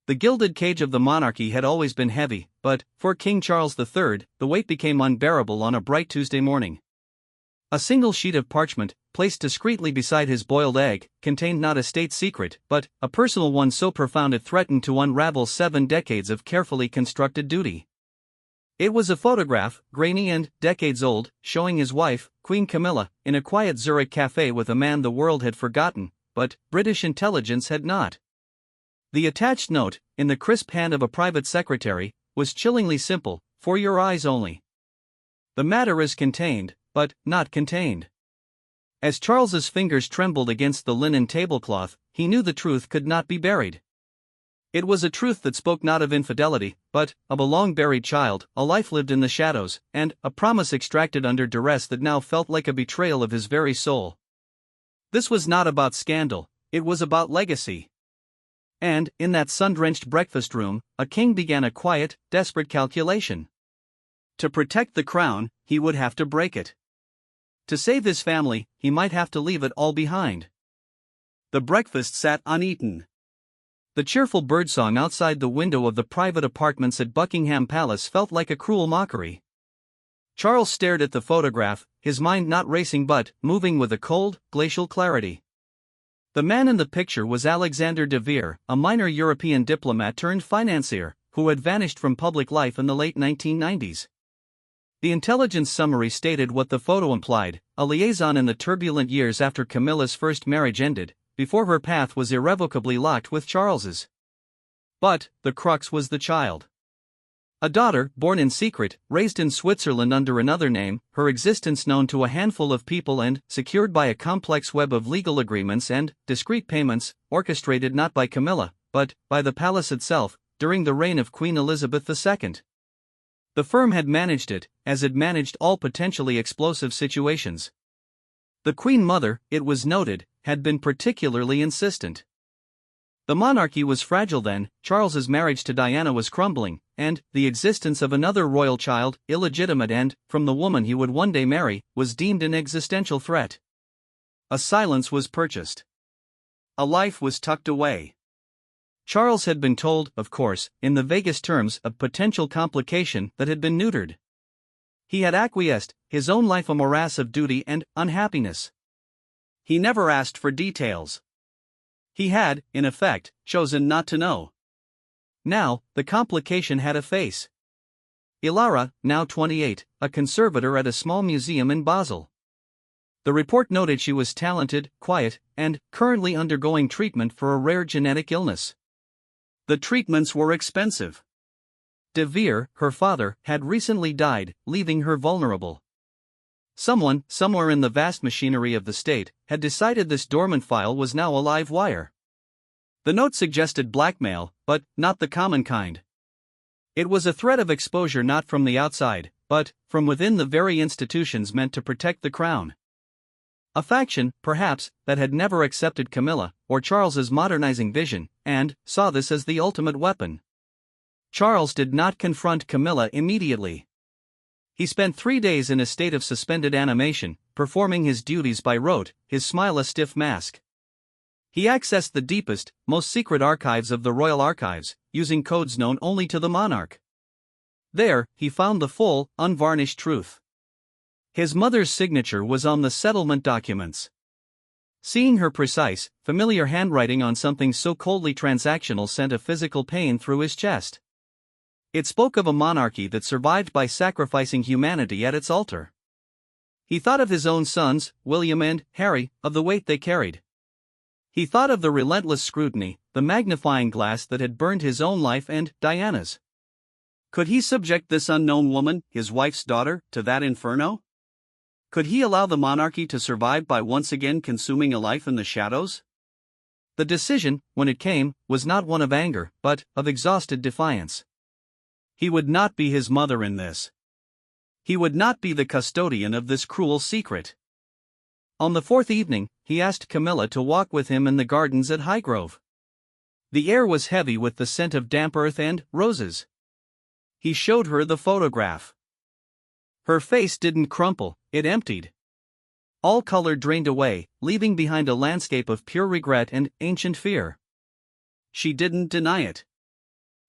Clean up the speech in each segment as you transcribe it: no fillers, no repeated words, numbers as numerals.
The gilded cage of the monarchy had always been heavy, but, for King Charles III, the weight became unbearable on a bright Tuesday morning. A single sheet of parchment, placed discreetly beside his boiled egg, contained not a state secret, but a personal one so profound it threatened to unravel 7 decades of carefully constructed duty. It was a photograph, grainy and decades old, showing his wife, Queen Camilla, in a quiet Zurich cafe with a man the world had forgotten, but British intelligence had not. The attached note, in the crisp hand of a private secretary, was chillingly simple: "For your eyes only. The matter is contained, but not contained." As Charles's fingers trembled against the linen tablecloth, he knew the truth could not be buried. It was a truth that spoke not of infidelity, but of a long-buried child, a life lived in the shadows, and a promise extracted under duress that now felt like a betrayal of his very soul. This was not about scandal, it was about legacy. And, in that sun-drenched breakfast room, a king began a quiet, desperate calculation. To protect the crown, he would have to break it. To save his family, he might have to leave it all behind. The breakfast sat uneaten. The cheerful birdsong outside the window of the private apartments at Buckingham Palace felt like a cruel mockery. Charles stared at the photograph, his mind not racing but moving with a cold, glacial clarity. The man in the picture was Alexander de Vere, a minor European diplomat turned financier, who had vanished from public life in the late 1990s. The intelligence summary stated what the photo implied: a liaison in the turbulent years after Camilla's first marriage ended, before her path was irrevocably locked with Charles's. But the crux was the child. A daughter, born in secret, raised in Switzerland under another name, her existence known to a handful of people and secured by a complex web of legal agreements and discreet payments, orchestrated not by Camilla, but by the palace itself, during the reign of Queen Elizabeth II. The firm had managed it, as it managed all potentially explosive situations. The Queen Mother, it was noted, had been particularly insistent. The monarchy was fragile then, Charles's marriage to Diana was crumbling, and the existence of another royal child, illegitimate and, from the woman he would one day marry, was deemed an existential threat. A silence was purchased. A life was tucked away. Charles had been told, of course, in the vaguest terms, of potential complication that had been neutered. He had acquiesced, his own life a morass of duty and unhappiness. He never asked for details. He had, in effect, chosen not to know. Now, the complication had a face. Ilara, now 28, a conservator at a small museum in Basel. The report noted she was talented, quiet, and currently undergoing treatment for a rare genetic illness. The treatments were expensive. De Vere, her father, had recently died, leaving her vulnerable. Someone, somewhere in the vast machinery of the state, had decided this dormant file was now a live wire. The note suggested blackmail, but not the common kind. It was a threat of exposure not from the outside, but from within the very institutions meant to protect the crown. A faction, perhaps, that had never accepted Camilla, or Charles's modernizing vision, and saw this as the ultimate weapon. Charles did not confront Camilla immediately. He spent 3 days in a state of suspended animation, performing his duties by rote, his smile a stiff mask. He accessed the deepest, most secret archives of the royal archives, using codes known only to the monarch. There, he found the full, unvarnished truth. His mother's signature was on the settlement documents. Seeing her precise, familiar handwriting on something so coldly transactional sent a physical pain through his chest. It spoke of a monarchy that survived by sacrificing humanity at its altar. He thought of his own sons, William and Harry, of the weight they carried. He thought of the relentless scrutiny, the magnifying glass that had burned his own life and Diana's. Could he subject this unknown woman, his wife's daughter, to that inferno? Could he allow the monarchy to survive by once again consuming a life in the shadows? The decision, when it came, was not one of anger, but of exhausted defiance. He would not be his mother in this. He would not be the custodian of this cruel secret. On the 4th evening, he asked Camilla to walk with him in the gardens at Highgrove. The air was heavy with the scent of damp earth and roses. He showed her the photograph. Her face didn't crumple, it emptied. All color drained away, leaving behind a landscape of pure regret and ancient fear. She didn't deny it.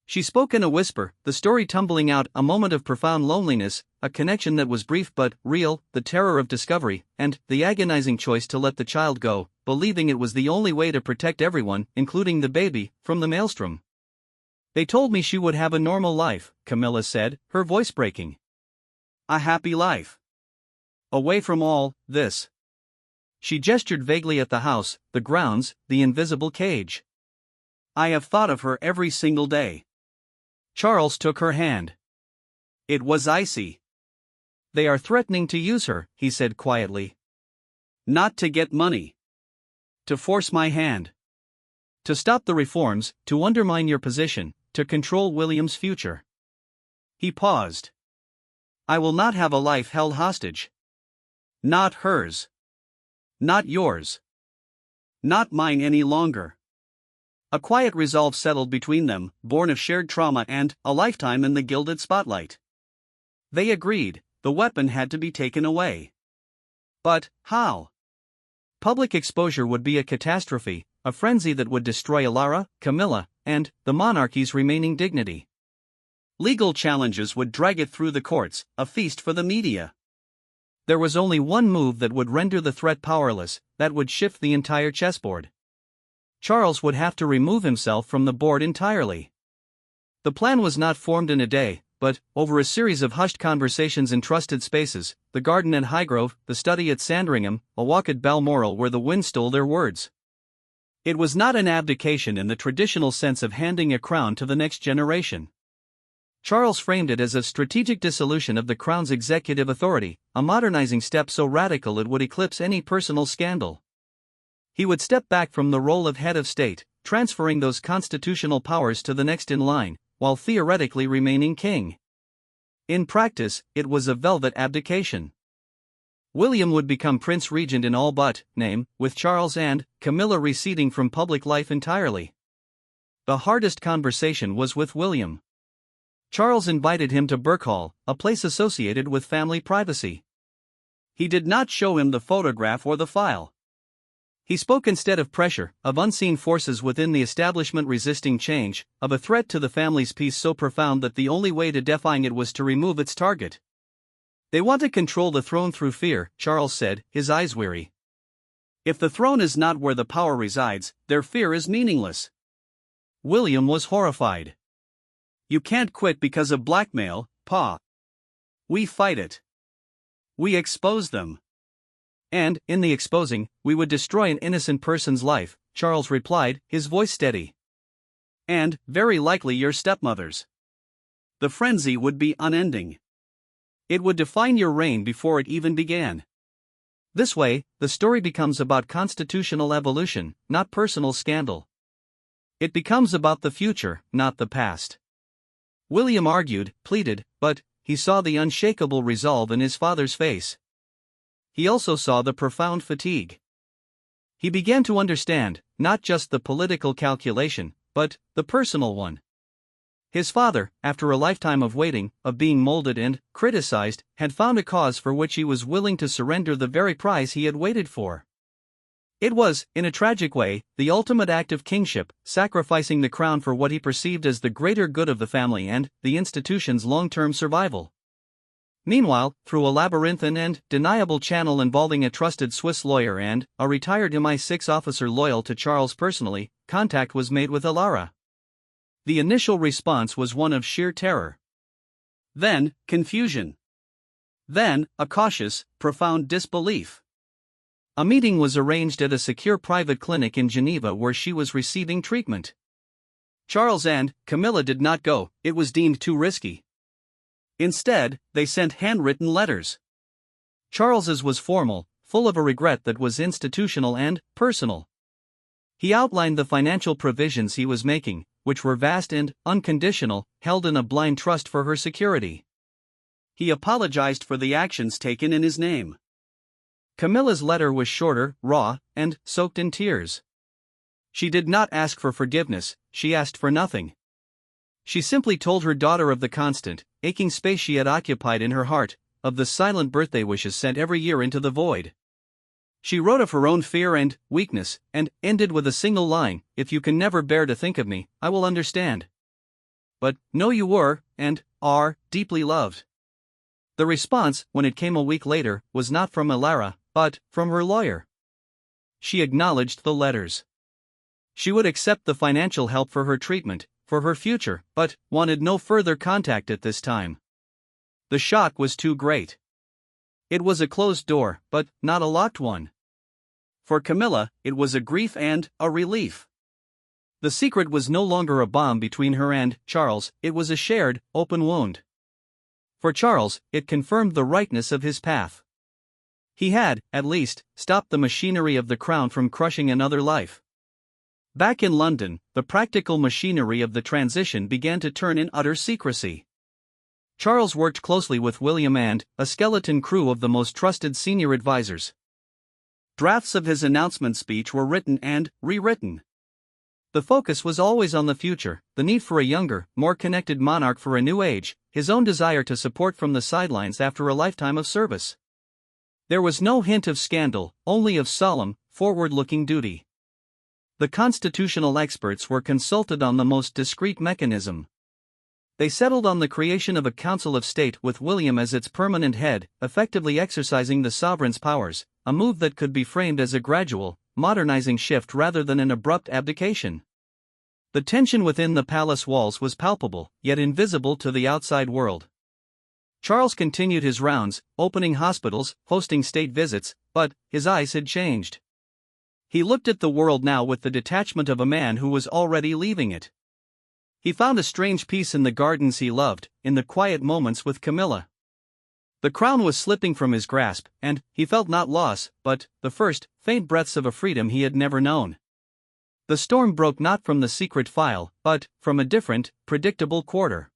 She spoke in a whisper, the story tumbling out, a moment of profound loneliness, a connection that was brief but real, the terror of discovery, and the agonizing choice to let the child go, believing it was the only way to protect everyone, including the baby, from the maelstrom. They told me she would have a normal life, Camilla said, her voice breaking. A happy life. Away from all this. She gestured vaguely at the house, the grounds, the invisible cage. I have thought of her every single day. Charles took her hand. It was icy. They are threatening to use her, he said quietly. Not to get money. To force my hand. To stop the reforms, to undermine your position, to control William's future. He paused. I will not have a life held hostage. Not hers. Not yours. Not mine any longer. A quiet resolve settled between them, born of shared trauma and a lifetime in the gilded spotlight. They agreed, the weapon had to be taken away. But how? Public exposure would be a catastrophe, a frenzy that would destroy Alara, Camilla, and the monarchy's remaining dignity. Legal challenges would drag it through the courts, a feast for the media. There was only one move that would render the threat powerless, that would shift the entire chessboard. Charles would have to remove himself from the board entirely. The plan was not formed in a day, but over a series of hushed conversations in trusted spaces, the garden at Highgrove, the study at Sandringham, a walk at Balmoral where the wind stole their words. It was not an abdication in the traditional sense of handing a crown to the next generation. Charles framed it as a strategic dissolution of the crown's executive authority, a modernizing step so radical it would eclipse any personal scandal. He would step back from the role of head of state, transferring those constitutional powers to the next in line, while theoretically remaining king. In practice, it was a velvet abdication. William would become Prince Regent in all but name, with Charles and Camilla receding from public life entirely. The hardest conversation was with William. Charles invited him to Birkhall, a place associated with family privacy. He did not show him the photograph or the file. He spoke instead of pressure, of unseen forces within the establishment resisting change, of a threat to the family's peace so profound that the only way to defying it was to remove its target. They want to control the throne through fear, Charles said, his eyes weary. If the throne is not where the power resides, their fear is meaningless. William was horrified. You can't quit because of blackmail, Pa. We fight it. We expose them. And, in the exposing, we would destroy an innocent person's life, Charles replied, his voice steady. And, very likely your stepmother's. The frenzy would be unending. It would define your reign before it even began. This way, the story becomes about constitutional evolution, not personal scandal. It becomes about the future, not the past. William argued, pleaded, but he saw the unshakable resolve in his father's face. He also saw the profound fatigue. He began to understand, not just the political calculation, but the personal one. His father, after a lifetime of waiting, of being molded and criticized, had found a cause for which he was willing to surrender the very prize he had waited for. It was, in a tragic way, the ultimate act of kingship, sacrificing the crown for what he perceived as the greater good of the family and the institution's long-term survival. Meanwhile, through a labyrinthine and deniable channel involving a trusted Swiss lawyer and a retired MI6 officer loyal to Charles personally, contact was made with Alara. The initial response was one of sheer terror. Then, confusion. Then, a cautious, profound disbelief. A meeting was arranged at a secure private clinic in Geneva where she was receiving treatment. Charles and Camilla did not go, it was deemed too risky. Instead, they sent handwritten letters. Charles's was formal, full of a regret that was institutional and personal. He outlined the financial provisions he was making, which were vast and unconditional, held in a blind trust for her security. He apologized for the actions taken in his name. Camilla's letter was shorter, raw, and soaked in tears. She did not ask for forgiveness, she asked for nothing. She simply told her daughter of the constant, aching space she had occupied in her heart, of the silent birthday wishes sent every year into the void. She wrote of her own fear and weakness, and ended with a single line, "If you can never bear to think of me, I will understand." but know you were, and are, deeply loved. The response, when it came a week later, was not from Ilara, but from her lawyer. She acknowledged the letters. She would accept the financial help for her treatment, for her future, but wanted no further contact at this time. The shock was too great. It was a closed door, but not a locked one. For Camilla, it was a grief and a relief. The secret was no longer a bomb between her and Charles, it was a shared, open wound. For Charles, it confirmed the rightness of his path. He had, at least, stopped the machinery of the crown from crushing another life. Back in London, the practical machinery of the transition began to turn in utter secrecy. Charles worked closely with William and a skeleton crew of the most trusted senior advisors. Drafts of his announcement speech were written and rewritten. The focus was always on the future, the need for a younger, more connected monarch for a new age, his own desire to support from the sidelines after a lifetime of service. There was no hint of scandal, only of solemn, forward-looking duty. The constitutional experts were consulted on the most discreet mechanism. They settled on the creation of a Council of State with William as its permanent head, effectively exercising the sovereign's powers, a move that could be framed as a gradual, modernizing shift rather than an abrupt abdication. The tension within the palace walls was palpable, yet invisible to the outside world. Charles continued his rounds, opening hospitals, hosting state visits, but his eyes had changed. He looked at the world now with the detachment of a man who was already leaving it. He found a strange peace in the gardens he loved, in the quiet moments with Camilla. The crown was slipping from his grasp, and he felt not loss, but the first, faint breaths of a freedom he had never known. The storm broke not from the secret file, but from a different, predictable quarter.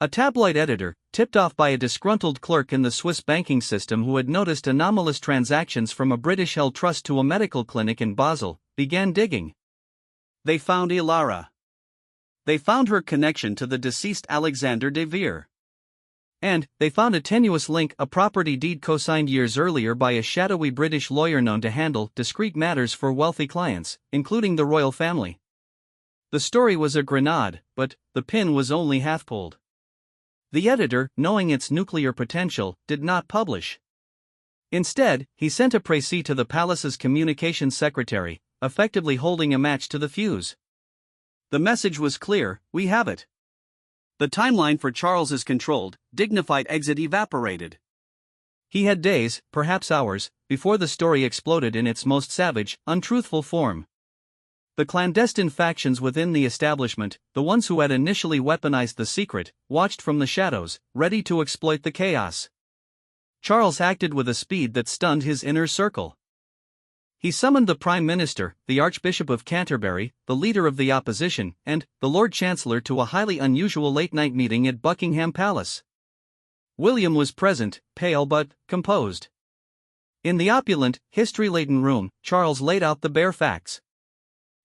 A tabloid editor, tipped off by a disgruntled clerk in the Swiss banking system who had noticed anomalous transactions from a British-held trust to a medical clinic in Basel, began digging. They found Ilara. They found her connection to the deceased Alexander de Vere. And they found a tenuous link, a property deed co-signed years earlier by a shadowy British lawyer known to handle discreet matters for wealthy clients, including the royal family. The story was a grenade, but the pin was only half pulled. The editor, knowing its nuclear potential, did not publish. Instead, he sent a précis to the palace's communications secretary, effectively holding a match to the fuse. The message was clear: we have it. The timeline for Charles's controlled, dignified exit evaporated. He had days, perhaps hours, before the story exploded in its most savage, untruthful form. The clandestine factions within the establishment, the ones who had initially weaponized the secret, watched from the shadows, ready to exploit the chaos. Charles acted with a speed that stunned his inner circle. He summoned the Prime Minister, the Archbishop of Canterbury, the leader of the opposition, and the Lord Chancellor to a highly unusual late-night meeting at Buckingham Palace. William was present, pale but composed. In the opulent, history-laden room, Charles laid out the bare facts.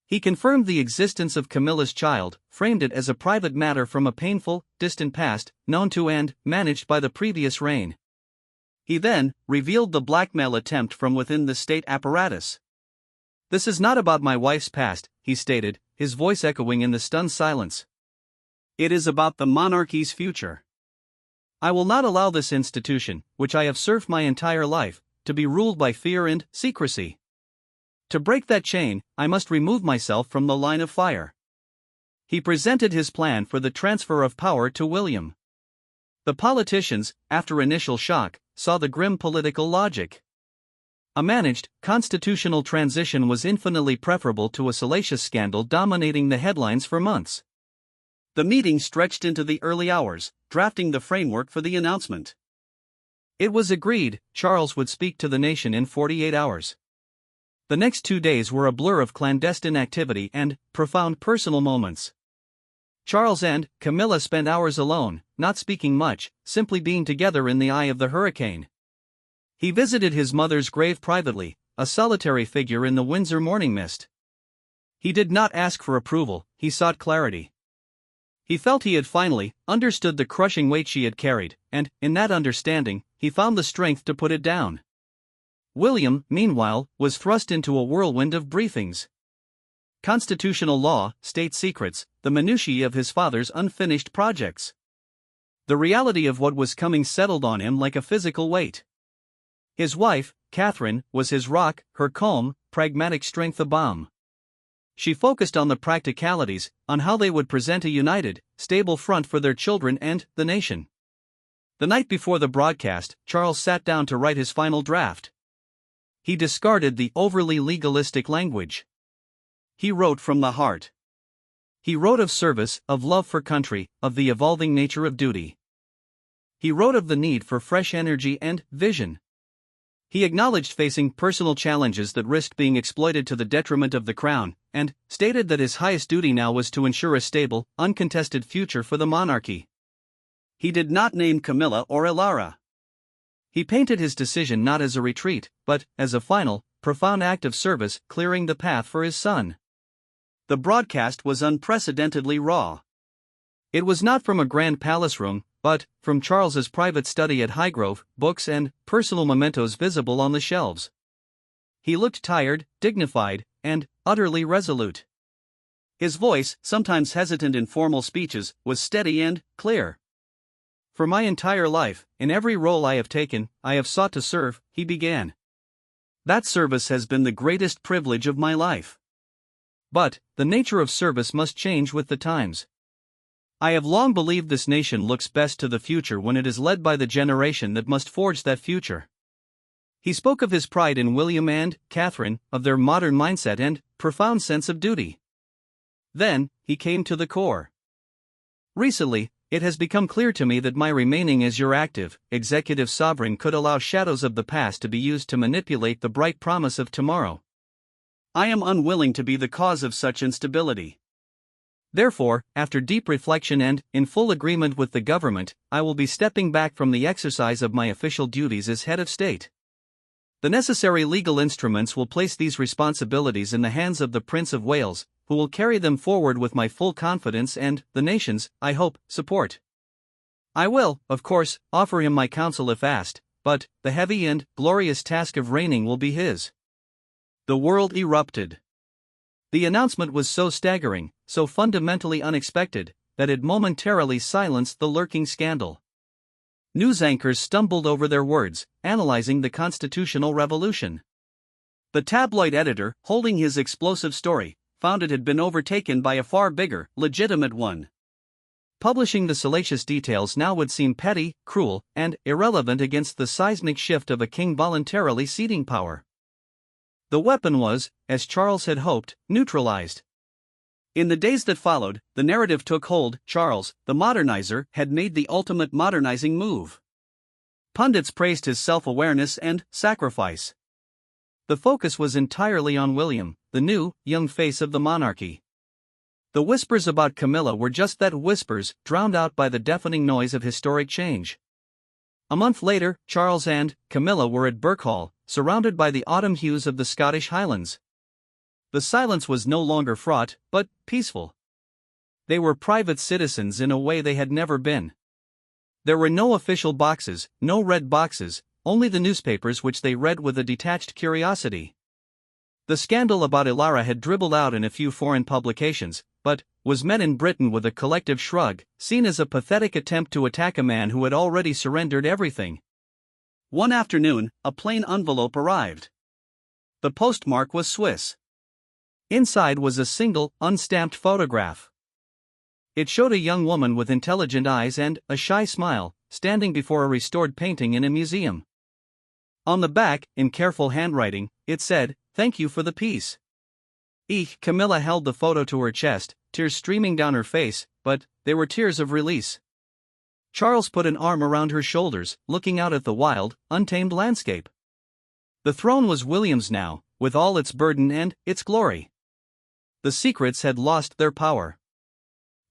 He confirmed the existence of Camilla's child, framed it as a private matter from a painful, distant past, known to and managed by the previous reign. He then revealed the blackmail attempt from within the state apparatus. "This is not about my wife's past," he stated, his voice echoing in the stunned silence. "It is about the monarchy's future. I will not allow this institution, which I have served my entire life, to be ruled by fear and secrecy. To break that chain, I must remove myself from the line of fire." He presented his plan for the transfer of power to William. The politicians, after initial shock, saw the grim political logic. A managed, constitutional transition was infinitely preferable to a salacious scandal dominating the headlines for months. The meeting stretched into the early hours, drafting the framework for the announcement. It was agreed Charles would speak to the nation in 48 hours. The next 2 days were a blur of clandestine activity and profound personal moments. Charles and Camilla spent hours alone, not speaking much, simply being together in the eye of the hurricane. He visited his mother's grave privately, a solitary figure in the Windsor morning mist. He did not ask for approval, he sought clarity. He felt he had finally understood the crushing weight she had carried, and, in that understanding, he found the strength to put it down. William, meanwhile, was thrust into a whirlwind of briefings. constitutional law, state secrets, the minutiae of his father's unfinished projects. The reality of what was coming settled on him like a physical weight. His wife, Catherine, was his rock, her calm, pragmatic strength a balm. She focused on the practicalities, on how they would present a united, stable front for their children and the nation. The night before the broadcast, Charles sat down to write his final draft. He discarded the overly legalistic language. He wrote from the heart. He wrote of service, of love for country, of the evolving nature of duty. He wrote of the need for fresh energy and vision. He acknowledged facing personal challenges that risked being exploited to the detriment of the crown, and stated that his highest duty now was to ensure a stable, uncontested future for the monarchy. He did not name Camilla or Ilara. He painted his decision not as a retreat, but as a final, profound act of service, clearing the path for his son. The broadcast was unprecedentedly raw. It was not from a grand palace room, but from Charles's private study at Highgrove, books and personal mementos visible on the shelves. He looked tired, dignified, and utterly resolute. His voice, sometimes hesitant in formal speeches, was steady and clear. For my entire life, in every role I have taken, I have sought to serve, he began. That service has been the greatest privilege of my life. But the nature of service must change with the times. I have long believed this nation looks best to the future when it is led by the generation that must forge that future. He spoke of his pride in William and Catherine, of their modern mindset and profound sense of duty. Then, he came to the core. Recently, it has become clear to me that my remaining as your active, executive sovereign could allow shadows of the past to be used to manipulate the bright promise of tomorrow. I am unwilling to be the cause of such instability. Therefore, after deep reflection and in full agreement with the government, I will be stepping back from the exercise of my official duties as head of state. The necessary legal instruments will place these responsibilities in the hands of the Prince of Wales, who will carry them forward with my full confidence and the nation's, I hope, support. I will, of course, offer him my counsel if asked, but the heavy and glorious task of reigning will be his. The world erupted. The announcement was so staggering, so fundamentally unexpected, that it momentarily silenced the lurking scandal. News anchors stumbled over their words, analyzing the constitutional revolution. The tabloid editor, holding his explosive story, found it had been overtaken by a far bigger, legitimate one. Publishing the salacious details now would seem petty, cruel, and irrelevant against the seismic shift of a king voluntarily ceding power. The weapon was, as Charles had hoped, neutralized. In the days that followed, the narrative took hold. Charles, the modernizer, had made the ultimate modernizing move. Pundits praised his self-awareness and sacrifice. The focus was entirely on William, the new, young face of the monarchy. The whispers about Camilla were just that, whispers, drowned out by the deafening noise of historic change. A month later, Charles and Camilla were at Birkhall, surrounded by the autumn hues of the Scottish Highlands. The silence was no longer fraught, but peaceful. They were private citizens in a way they had never been. There were no official boxes, no red boxes, only the newspapers which they read with a detached curiosity. The scandal about Ilara had dribbled out in a few foreign publications, but was met in Britain with a collective shrug, seen as a pathetic attempt to attack a man who had already surrendered everything. One afternoon, a plain envelope arrived. The postmark was Swiss. Inside was a single, unstamped photograph. It showed a young woman with intelligent eyes and a shy smile, standing before a restored painting in a museum. On the back, in careful handwriting, it said, "Thank you for the peace." Camilla held the photo to her chest, tears streaming down her face, but they were tears of release. Charles put an arm around her shoulders, looking out at the wild, untamed landscape. The throne was William's now, with all its burden and its glory. The secrets had lost their power.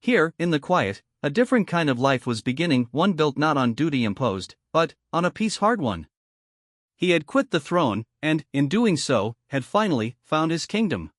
Here, in the quiet, a different kind of life was beginning, one built not on duty imposed, but on a peace-hard one. He had quit the throne, and, in doing so, had finally found his kingdom.